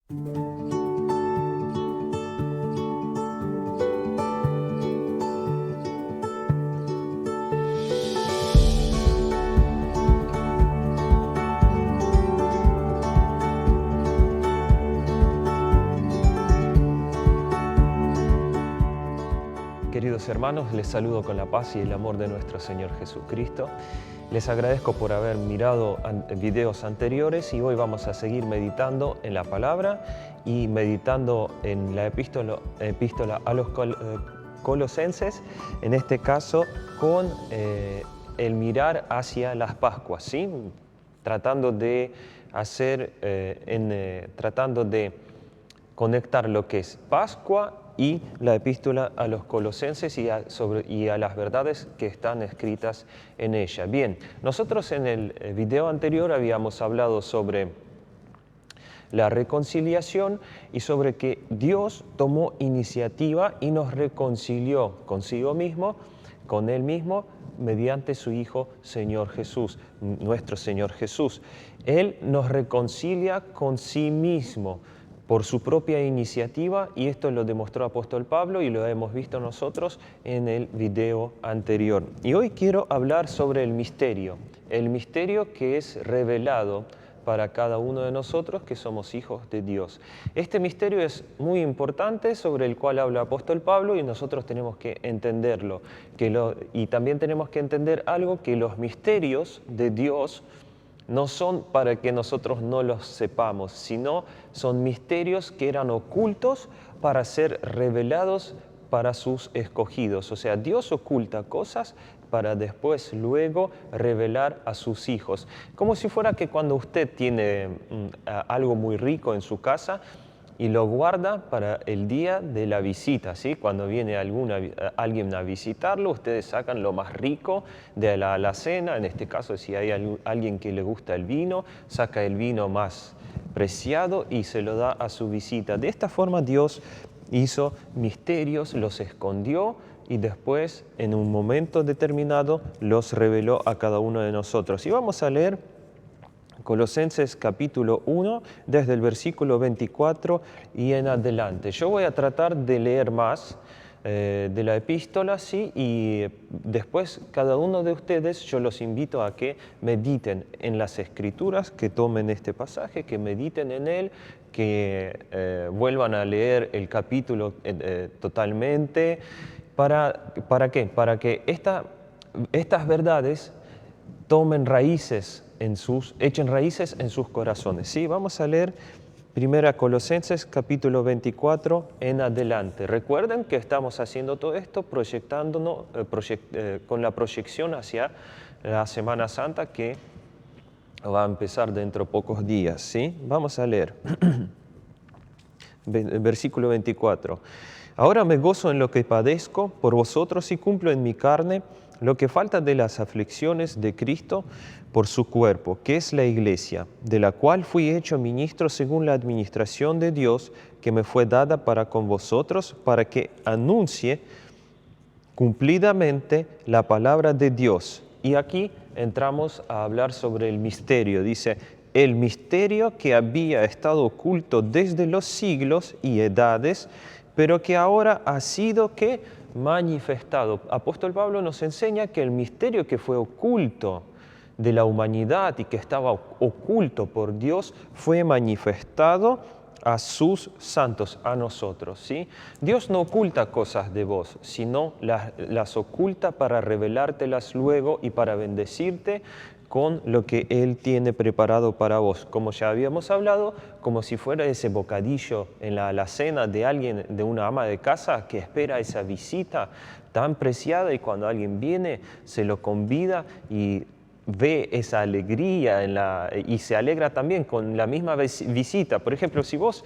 Queridos hermanos, les saludo con la paz y el amor de nuestro Señor Jesucristo. Les agradezco por haber mirado videos anteriores y hoy vamos a seguir meditando en la palabra y meditando en la epístola a los Colosenses, en este caso con el mirar hacia las Pascuas, ¿sí? Tratando de conectar lo que es Pascua y la epístola a los Colosenses y a las verdades que están escritas en ella. Bien, nosotros en el video anterior habíamos hablado sobre la reconciliación y sobre que Dios tomó iniciativa y nos reconcilió consigo mismo, con Él mismo, mediante su Hijo Señor Jesús, nuestro Señor Jesús. Él nos reconcilia con sí mismo, por su propia iniciativa, y esto lo demostró el apóstol Pablo y lo hemos visto nosotros en el video anterior. Y hoy quiero hablar sobre el misterio que es revelado para cada uno de nosotros que somos hijos de Dios. Este misterio es muy importante, sobre el cual habla el apóstol Pablo, y nosotros tenemos que entenderlo. Y también tenemos que entender algo, que los misterios de Dios no son para que nosotros no los sepamos, sino son misterios que eran ocultos para ser revelados para sus escogidos. O sea, Dios oculta cosas para después, luego, revelar a sus hijos. Como si fuera que cuando usted tiene algo muy rico en su casa y lo guarda para el día de la visita, ¿sí? Cuando viene alguien a visitarlo, ustedes sacan lo más rico de la alacena. En este caso, si hay alguien que le gusta el vino, saca el vino más preciado y se lo da a su visita. De esta forma Dios hizo misterios, los escondió y después, en un momento determinado, los reveló a cada uno de nosotros. Y vamos a leer Colosenses capítulo 1, desde el versículo 24 y en adelante. Yo voy a tratar de leer más de la epístola, ¿sí? Y después cada uno de ustedes yo los invito a que mediten en las Escrituras, que tomen este pasaje, que mediten en él, que vuelvan a leer el capítulo totalmente. ¿Para qué? Para que estas verdades echen raíces en sus corazones. Sí, vamos a leer 1 Colosenses capítulo 24 en adelante. Recuerden que estamos haciendo todo esto proyectándonos con la proyección hacia la Semana Santa, que va a empezar dentro de pocos días. ¿Sí? Vamos a leer. Versículo 24. Ahora me gozo en lo que padezco por vosotros y cumplo en mi carne lo que falta de las aflicciones de Cristo por su cuerpo, que es la Iglesia, de la cual fui hecho ministro según la administración de Dios que me fue dada para con vosotros, para que anuncie cumplidamente la palabra de Dios. Y aquí entramos a hablar sobre el misterio. Dice, el misterio que había estado oculto desde los siglos y edades, pero que ahora ha sido manifestado. Apóstol Pablo nos enseña que el misterio que fue oculto de la humanidad y que estaba oculto por Dios fue manifestado a sus santos, a nosotros, ¿sí? Dios no oculta cosas de vos, sino las oculta para revelártelas luego y para bendecirte con lo que Él tiene preparado para vos. Como ya habíamos hablado, como si fuera ese bocadillo en la alacena de alguien, de una ama de casa que espera esa visita tan preciada, y cuando alguien viene se lo convida y ve esa alegría y se alegra también con la misma visita. Por ejemplo, si vos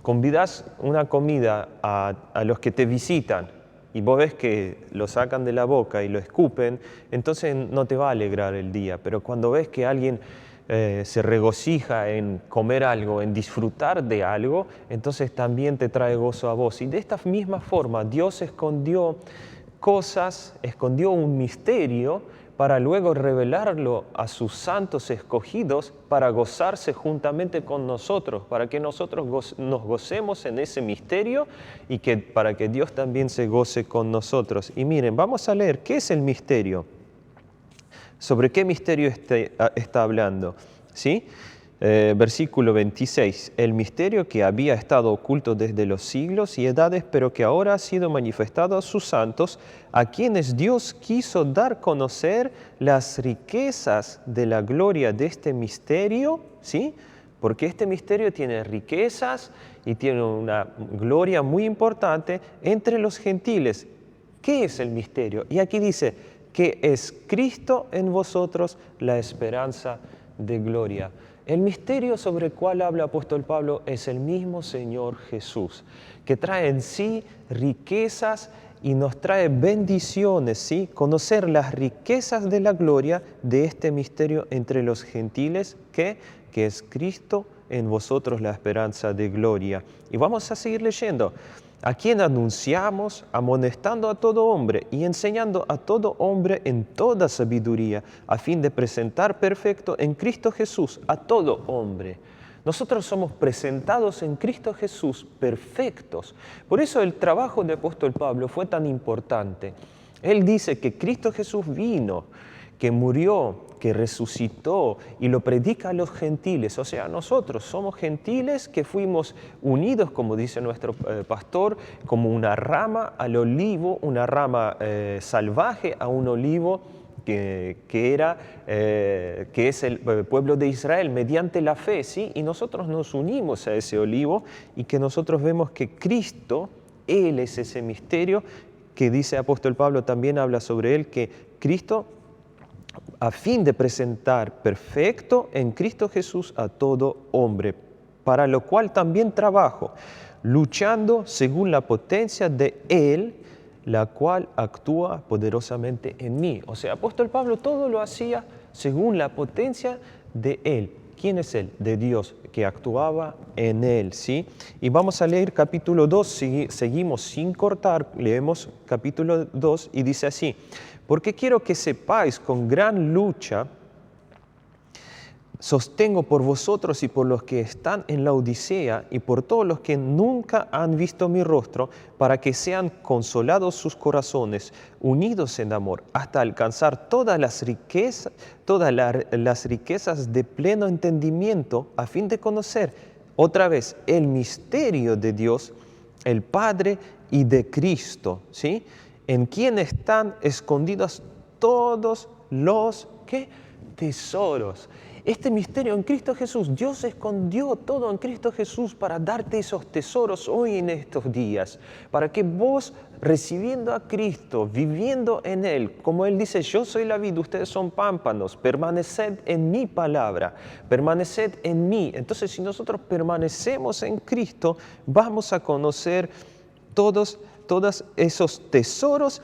convidás una comida a los que te visitan y vos ves que lo sacan de la boca y lo escupen, entonces no te va a alegrar el día. Pero cuando ves que alguien se regocija en comer algo, en disfrutar de algo, entonces también te trae gozo a vos. Y de esta misma forma Dios escondió un misterio para luego revelarlo a sus santos escogidos para gozarse juntamente con nosotros, para que nosotros nos gocemos en ese misterio y para que Dios también se goce con nosotros. Y miren, vamos a leer, ¿qué es el misterio? ¿Sobre qué misterio está hablando? ¿Sí? Versículo 26, el misterio que había estado oculto desde los siglos y edades, pero que ahora ha sido manifestado a sus santos, a quienes Dios quiso dar a conocer las riquezas de la gloria de este misterio, ¿sí? Porque este misterio tiene riquezas y tiene una gloria muy importante entre los gentiles. ¿Qué es el misterio? Y aquí dice que es Cristo en vosotros la esperanza de gloria. El misterio sobre el cual habla el apóstol Pablo es el mismo Señor Jesús, que trae en sí riquezas y nos trae bendiciones, ¿sí? Conocer las riquezas de la gloria de este misterio entre los gentiles, que es Cristo en vosotros la esperanza de gloria. Y vamos a seguir leyendo. A quien anunciamos, amonestando a todo hombre y enseñando a todo hombre en toda sabiduría, a fin de presentar perfecto en Cristo Jesús a todo hombre. Nosotros somos presentados en Cristo Jesús perfectos. Por eso el trabajo del apóstol Pablo fue tan importante. Él dice que Cristo Jesús vino, que murió, que resucitó y lo predica a los gentiles. O sea, nosotros somos gentiles que fuimos unidos, como dice nuestro pastor, como una rama al olivo, una rama salvaje a un olivo que es el pueblo de Israel mediante la fe, ¿sí? Y nosotros nos unimos a ese olivo y que nosotros vemos que Cristo, Él es ese misterio que dice apóstol Pablo, también habla sobre Él, que Cristo a fin de presentar perfecto en Cristo Jesús a todo hombre, para lo cual también trabajo, luchando según la potencia de Él, la cual actúa poderosamente en mí. O sea, apóstol Pablo todo lo hacía según la potencia de Él. ¿Quién es Él? De Dios, que actuaba en Él, ¿sí? Y vamos a leer capítulo 2, seguimos sin cortar, leemos capítulo 2 y dice así: porque quiero que sepáis con gran lucha, sostengo por vosotros y por los que están en la Odisea y por todos los que nunca han visto mi rostro, para que sean consolados sus corazones, unidos en amor, hasta alcanzar todas las riquezas de pleno entendimiento, a fin de conocer otra vez el misterio de Dios, el Padre y de Cristo, ¿sí? En quien están escondidos todos los tesoros. Este misterio en Cristo Jesús, Dios escondió todo en Cristo Jesús para darte esos tesoros hoy en estos días, para que vos, recibiendo a Cristo, viviendo en Él, como Él dice, yo soy la vid, ustedes son pámpanos, permaneced en mi palabra, permaneced en mí. Entonces, si nosotros permanecemos en Cristo, vamos a conocer todos esos tesoros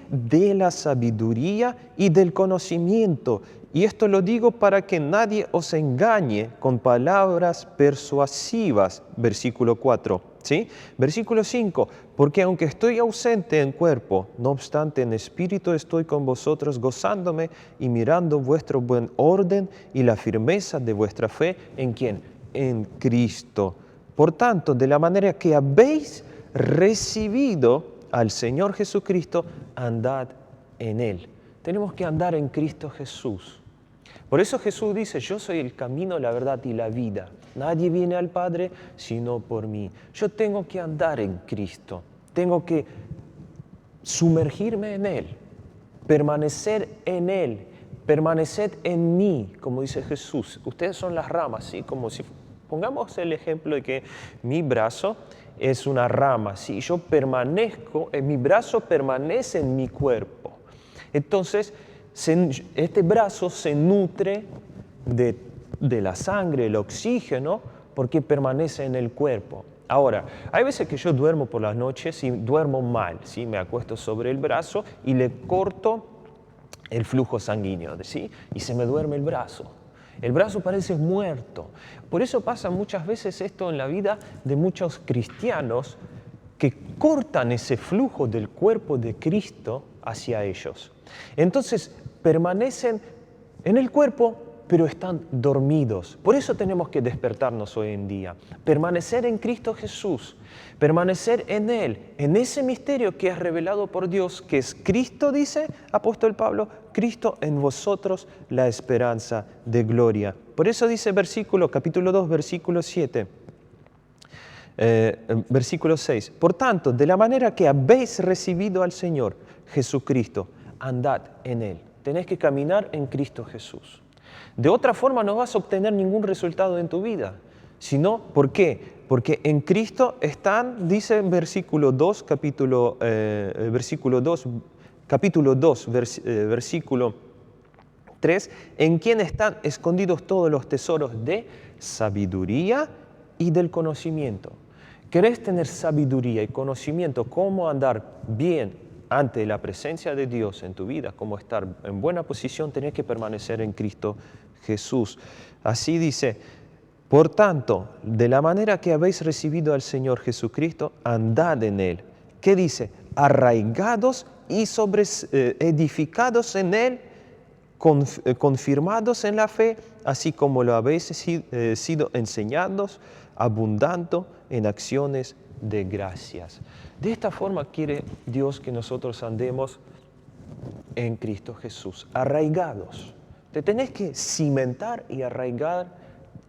de la sabiduría y del conocimiento. Y esto lo digo para que nadie os engañe con palabras persuasivas, versículo 4, ¿sí? Versículo 5, porque aunque estoy ausente en cuerpo, no obstante en espíritu estoy con vosotros gozándome y mirando vuestro buen orden y la firmeza de vuestra fe, ¿en quién? En Cristo. Por tanto, de la manera que habéis recibido al Señor Jesucristo, andad en Él. Tenemos que andar en Cristo Jesús. Por eso Jesús dice, yo soy el camino, la verdad y la vida. Nadie viene al Padre sino por mí. Yo tengo que andar en Cristo. Tengo que sumergirme en Él, permanecer en Él, permanecer en mí, como dice Jesús. Ustedes son las ramas, ¿sí? Como si pongamos el ejemplo de que mi brazo es una rama, si yo permanezco, mi brazo permanece en mi cuerpo. Entonces, este brazo se nutre de la sangre, el oxígeno, porque permanece en el cuerpo. Ahora, hay veces que yo duermo por las noches y duermo mal, ¿sí? Me acuesto sobre el brazo y le corto el flujo sanguíneo, ¿sí? Y se me duerme el brazo. El brazo parece muerto. Por eso pasa muchas veces esto en la vida de muchos cristianos que cortan ese flujo del cuerpo de Cristo hacia ellos. Entonces, permanecen en el cuerpo, pero están dormidos. Por eso tenemos que despertarnos hoy en día, permanecer en Cristo Jesús, permanecer en Él, en ese misterio que es revelado por Dios, que es Cristo, dice apóstol Pablo, Cristo en vosotros, la esperanza de gloria. Por eso dice capítulo 2, versículo 7. Versículo 6. Por tanto, de la manera que habéis recibido al Señor Jesucristo, andad en Él. Tenés que caminar en Cristo Jesús. De otra forma no vas a obtener ningún resultado en tu vida. Sino, ¿por qué? Porque en Cristo están, dice en versículo 2, capítulo 2, versículo 3, en quien están escondidos todos los tesoros de sabiduría y del conocimiento. ¿Querés tener sabiduría y conocimiento, cómo andar bien ante la presencia de Dios en tu vida, cómo estar en buena posición? Tenés que permanecer en Cristo Jesús. Así dice, por tanto, de la manera que habéis recibido al Señor Jesucristo, andad en Él. ¿Qué dice? Arraigados y edificados en Él, confirmados en la fe, así como lo habéis sido enseñados, abundando en acciones de gracias. De esta forma quiere Dios que nosotros andemos en Cristo Jesús, arraigados. Te tenés que cimentar y arraigar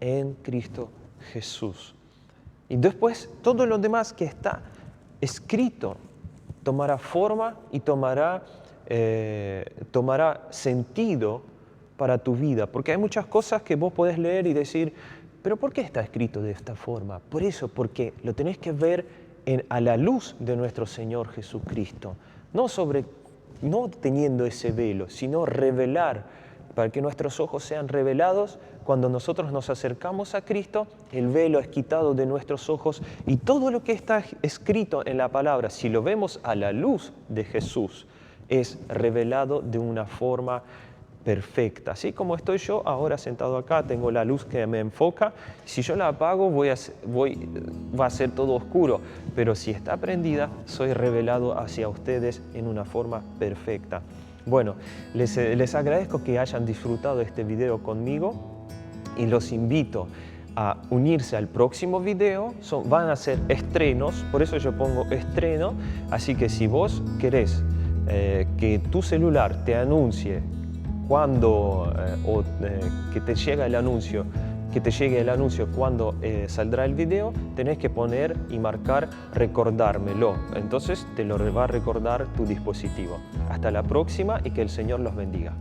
en Cristo Jesús. Y después todo lo demás que está escrito tomará forma y tomará sentido para tu vida. Porque hay muchas cosas que vos podés leer y decir, ¿pero por qué está escrito de esta forma? Por eso, porque lo tenés que ver a la luz de nuestro Señor Jesucristo. No teniendo ese velo, sino revelar, para que nuestros ojos sean revelados. Cuando nosotros nos acercamos a Cristo, el velo es quitado de nuestros ojos y todo lo que está escrito en la palabra, si lo vemos a la luz de Jesús, es revelado de una forma perfecta. Así como estoy yo ahora sentado acá, tengo la luz que me enfoca. Si yo la apago, va a ser todo oscuro. Pero si está prendida, soy revelado hacia ustedes en una forma perfecta. Bueno, les agradezco que hayan disfrutado este video conmigo y los invito a unirse al próximo video. Van a ser estrenos, por eso yo pongo estreno. Así que si vos querés que tu celular te anuncie que te llegue el anuncio cuando saldrá el video, tenés que poner y marcar recordármelo. Entonces te lo va a recordar tu dispositivo. Hasta la próxima y que el Señor los bendiga.